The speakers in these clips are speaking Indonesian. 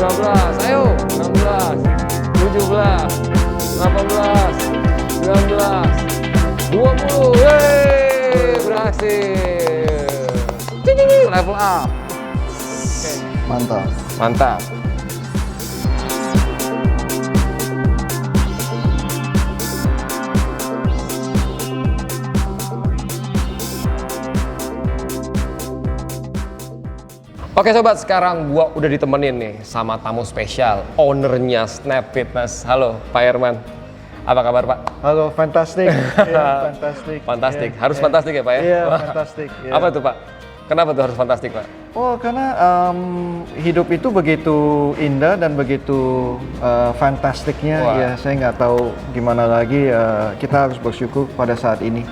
15, ayo 16, 17, 18, 19, 20. Yeay, berhasil. Level up. Mantap. Mantap. Oke sobat, sekarang gua udah ditemenin nih sama tamu spesial, ownernya Snap Fitness. Halo Pak Herman, apa kabar Pak? Halo, fantastic. Iya, fantastic. Fantastic, Iya, harus iya. fantastik ya Pak ya? Iya, Wah. fantastic. Iya. Apa tuh Pak? Kenapa tuh harus fantastik Pak? Oh, karena hidup itu begitu indah dan begitu fantastiknya. Wah. Ya, saya nggak tahu gimana lagi. Kita harus bersyukur pada saat ini.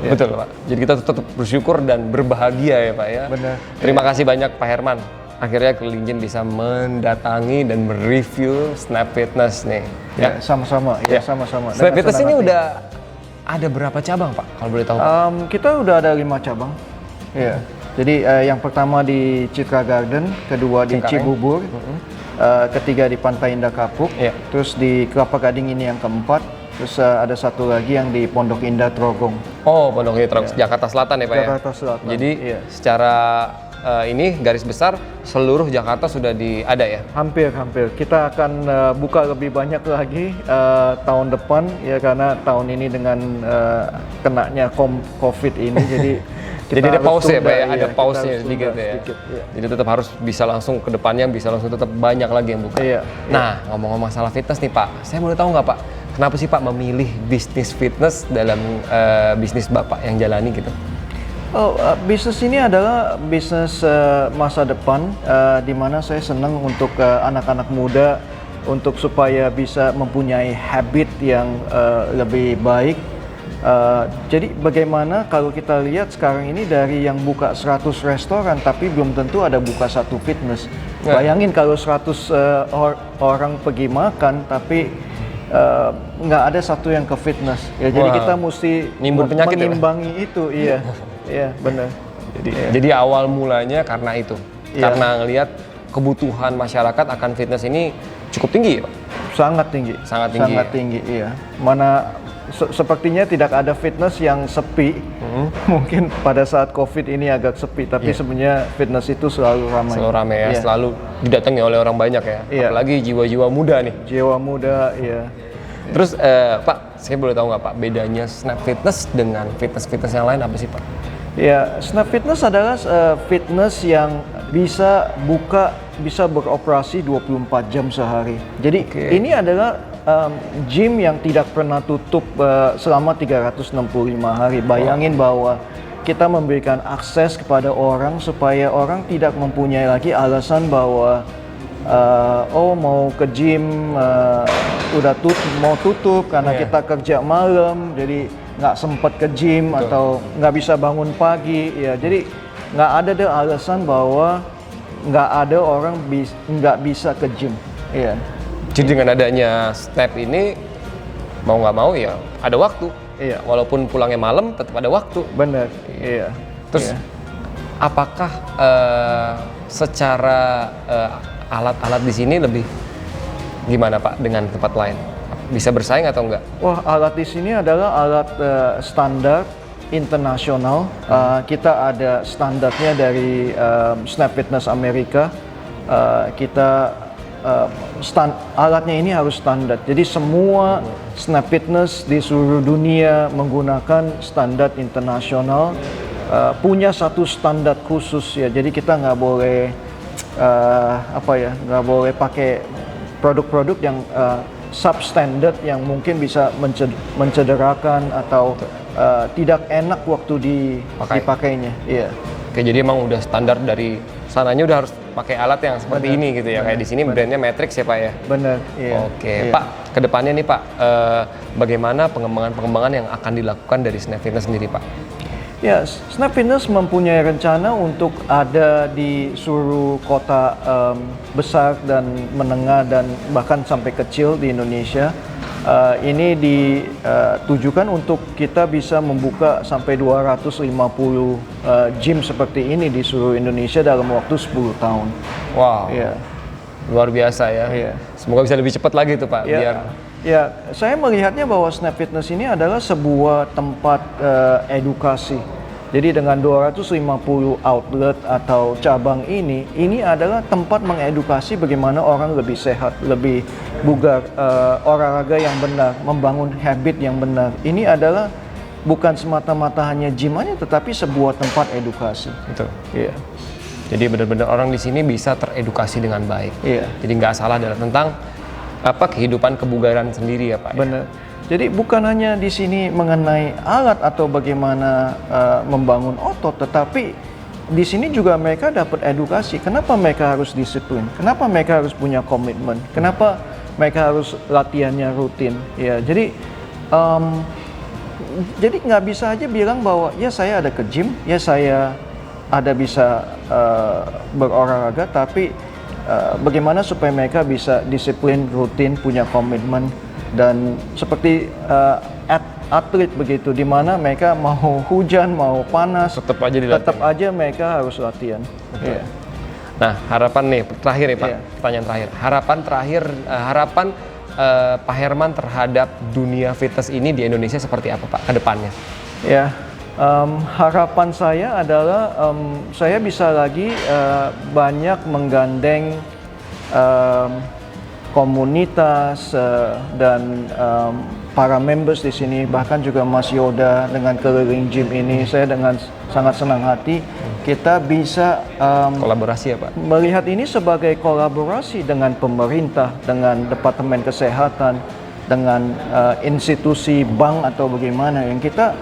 Ya. Betul Pak. Jadi kita tetap bersyukur dan berbahagia ya Pak ya. Benar. Terima kasih banyak Pak Herman. Akhirnya Kelinjin bisa mendatangi dan mereview Snap Fitness nih. Ya, sama-sama. Ya, sama-sama. Snap Dengan Fitness senang ini hati. udah ada berapa cabang Pak? Kalau boleh tahu. Pak? Kita udah ada 5 cabang. Iya. Jadi yang pertama di Citra Garden, kedua di Cengkareng. Cibubur, ketiga di Pantai Indah Kapuk, Iya. terus di Kelapa Gading ini yang keempat, terus ada satu lagi yang di Pondok Indah Trogong. Oh, Pondok Indah Jakarta Selatan ya Pak ya? Jakarta Selatan. Jadi Iya. secara ini garis besar seluruh Jakarta sudah ada ya? Hampir. Kita akan buka lebih banyak lagi tahun depan ya, karena tahun ini dengan kenanya COVID ini, jadi Jadi ada harus pause ya tunda, Pak ya? iya, Ada kita pause-nya harus sedikit tunda ya? sedikit, iya. Jadi tetap harus bisa langsung ke depannya, bisa langsung tetap banyak lagi yang buka. Iya. Nah, ngomong-ngomong masalah fitness nih Pak, saya boleh tahu nggak Pak, kenapa sih Pak memilih bisnis fitness dalam bisnis Bapak yang jalani gitu? Bisnis ini adalah bisnis masa depan, di mana saya senang untuk anak-anak muda untuk supaya bisa mempunyai habit yang lebih baik. Jadi bagaimana kalau kita lihat sekarang ini dari yang buka 100 restoran tapi belum tentu ada buka satu fitness. Ya. Bayangin kalau 100 orang pergi makan tapi nggak ada satu yang ke fitness. Ya, jadi Wah. kita mesti Nimbun penyakit ya, Pak? mengimbangi itu, iya. Iya, benar. Jadi awal mulanya karena itu, Iya. karena ngelihat kebutuhan masyarakat akan fitness ini cukup tinggi ya Pak? Sangat tinggi. Sangat tinggi, Sangat ya? tinggi, iya. Mana sepertinya tidak ada fitness yang sepi. Mungkin pada saat COVID ini agak sepi, tapi Iya. sebenarnya fitness itu selalu ramai. Selalu ramai ya, Iya. selalu didatangi oleh orang banyak ya, Iya. apalagi jiwa-jiwa muda nih. Jiwa muda, iya. Terus Pak, saya boleh tahu nggak Pak, bedanya Snap Fitness dengan fitness-fitness yang lain apa sih Pak? Ya, Snap Fitness adalah fitness yang bisa beroperasi 24 jam sehari. Jadi ini adalah gym yang tidak pernah tutup selama 365 hari. Bayangin bahwa kita memberikan akses kepada orang supaya orang tidak mempunyai lagi alasan bahwa mau ke gym udah mau tutup karena Iya. kita kerja malam, jadi nggak sempat ke gym atau nggak bisa bangun pagi ya. Jadi nggak ada deh alasan bahwa nggak ada orang nggak bisa ke gym. Iya. Jadi dengan adanya Snap ini, mau nggak mau ya ada waktu. Iya. Walaupun pulangnya malam, tetap ada waktu. Benar. Iya. Terus Iya. apakah secara alat-alat di sini lebih gimana Pak dengan tempat lain? Bisa bersaing atau enggak? Wah, alat di sini adalah alat standar internasional. Kita ada standarnya dari Snap Fitness Amerika. Alatnya ini harus standar. Jadi semua Snap Fitness di seluruh dunia menggunakan standar internasional. Punya satu standar khusus ya. Jadi kita nggak boleh nggak boleh pakai produk-produk yang substandard yang mungkin bisa mencederakan atau tidak enak waktu dipakainya. Iya. Oke, jadi emang udah standar dari sananya udah harus pakai alat yang seperti ini gitu ya. Kayak di sini brandnya Matrix ya Pak ya. Benar. Iya. Oke, Iya. Pak, kedepannya nih Pak, bagaimana pengembangan yang akan dilakukan dari Snap Fitness sendiri Pak? Ya, Snap Fitness mempunyai rencana untuk ada di seluruh kota besar dan menengah dan bahkan sampai kecil di Indonesia. Ini ditujukan untuk kita bisa membuka sampai 250 gym seperti ini di seluruh Indonesia dalam waktu 10 tahun. Wow. Ya. Luar biasa ya. Iya. Semoga bisa lebih cepat lagi tuh Pak. Ya, Biar ya, saya melihatnya bahwa Snap Fitness ini adalah sebuah tempat edukasi. Jadi dengan 250 outlet atau cabang ini adalah tempat mengedukasi bagaimana orang lebih sehat, lebih bugar, olahraga yang benar, membangun habit yang benar. Ini adalah bukan semata-mata hanya gym aja, tetapi sebuah tempat edukasi. betul. Iya. Jadi benar-benar orang di sini bisa teredukasi dengan baik. Iya. Jadi nggak salah dalam tentang kehidupan kebugaran sendiri ya Pak. Benar. Jadi bukan hanya di sini mengenai alat atau bagaimana membangun otot, tetapi di sini juga mereka dapat edukasi. Kenapa mereka harus disiplin? Kenapa mereka harus punya komitmen? Kenapa mereka harus latihannya rutin? Ya, jadi nggak bisa aja bilang bahwa ya saya ada ke gym, ya saya ada bisa berolahraga, tapi bagaimana supaya mereka bisa disiplin, rutin, punya komitmen. Dan seperti atlet begitu, di mana mereka mau hujan, mau panas, Tetap aja dilatih. tetap aja mereka harus latihan. Iya. Nah, harapan nih terakhir nih Pak, Iya. pertanyaan terakhir. Harapan Pak Herman terhadap dunia fitness ini di Indonesia seperti apa Pak ke depannya? Ya, harapan saya adalah saya bisa lagi banyak menggandeng komunitas dan para members di sini, bahkan juga Mas Yoda dengan keliling gym ini, saya dengan sangat senang hati kita bisa Kolaborasi ya Pak? melihat ini sebagai kolaborasi dengan pemerintah, dengan Departemen Kesehatan, dengan institusi bank atau bagaimana yang kita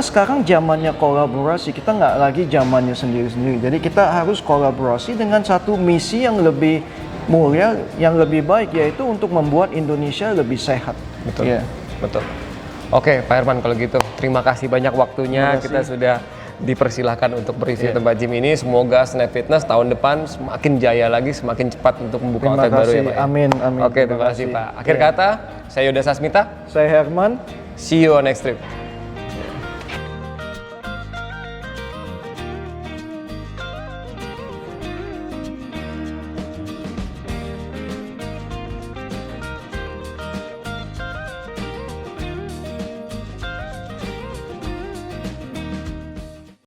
sekarang zamannya kolaborasi, kita nggak lagi zamannya sendiri-sendiri. Jadi kita harus kolaborasi dengan satu misi yang lebih mulia, yang lebih baik, yaitu untuk membuat Indonesia lebih sehat. Betul. Iya. Betul. Oke, Pak Herman kalau gitu terima kasih banyak waktunya. Terima kasih. Kita sudah dipersilahkan untuk bereview Iya. tempat gym ini. Semoga Snap Fitness tahun depan semakin jaya lagi, semakin cepat untuk membuka Terima outlet baru ya kasih. Pak. ya? Amin, amin. Oke, terima kasih Pak. Akhir Iya. kata, saya Yoda Sasmita. Saya Herman. See you on next trip.